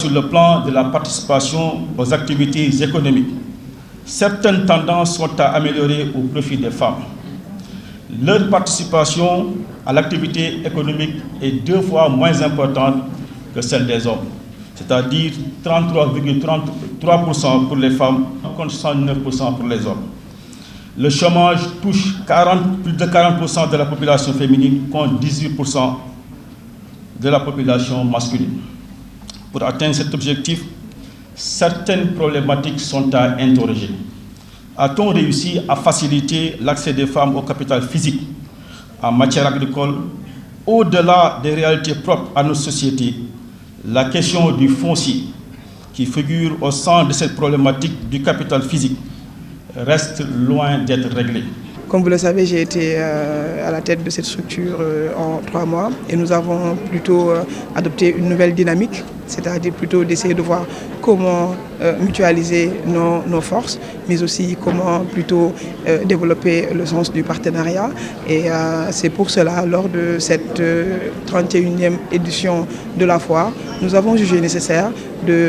Sur le plan de la participation aux activités économiques, certaines tendances sont à améliorer au profit des femmes. Leur participation à l'activité économique est 2 fois moins importante que celle des hommes, c'est-à-dire 33,33% pour les femmes contre 69% pour les hommes. Le chômage touche plus de 40% de la population féminine contre 18% de la population masculine. Pour atteindre cet objectif, certaines problématiques sont à interroger. A-t-on réussi à faciliter l'accès des femmes au capital physique en matière agricole? Au-delà des réalités propres à nos sociétés, la question du foncier, qui figure au centre de cette problématique du capital physique, reste loin d'être réglée. Comme vous le savez, j'ai été à la tête de cette structure en 3 mois et nous avons plutôt adopté une nouvelle dynamique, c'est-à-dire plutôt d'essayer de voir comment mutualiser nos forces, mais aussi comment plutôt développer le sens du partenariat. Et c'est pour cela, lors de cette 31e édition de la foire, nous avons jugé nécessaire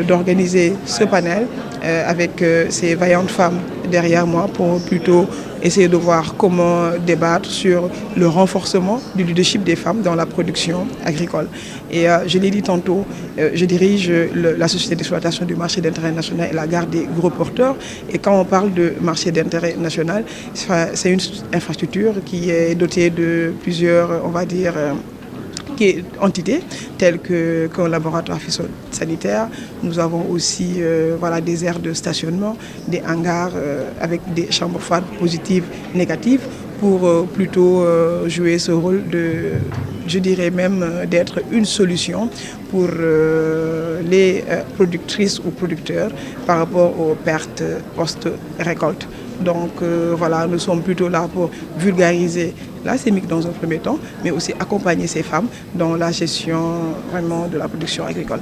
d'organiser ce panel avec ces vaillantes femmes derrière moi pour plutôt essayer de voir comment débattre sur le renforcement du leadership des femmes dans la production agricole. Et je l'ai dit tantôt, je dirige la société d'exploitation du marché d'intérêt national et la garde des gros porteurs. Et quand on parle de marché d'intérêt national, c'est une infrastructure qui est dotée de plusieurs, on va dire, entités telles qu'un laboratoire phytosanitaire. Nous avons aussi des aires de stationnement, des hangars avec des chambres froides positives, négatives, pour plutôt jouer ce rôle de, je dirais même, d'être une solution pour les productrices ou producteurs par rapport aux pertes post-récolte. Donc nous sommes plutôt là pour vulgariser la SEMIC dans un premier temps, mais aussi accompagner ces femmes dans la gestion vraiment de la production agricole.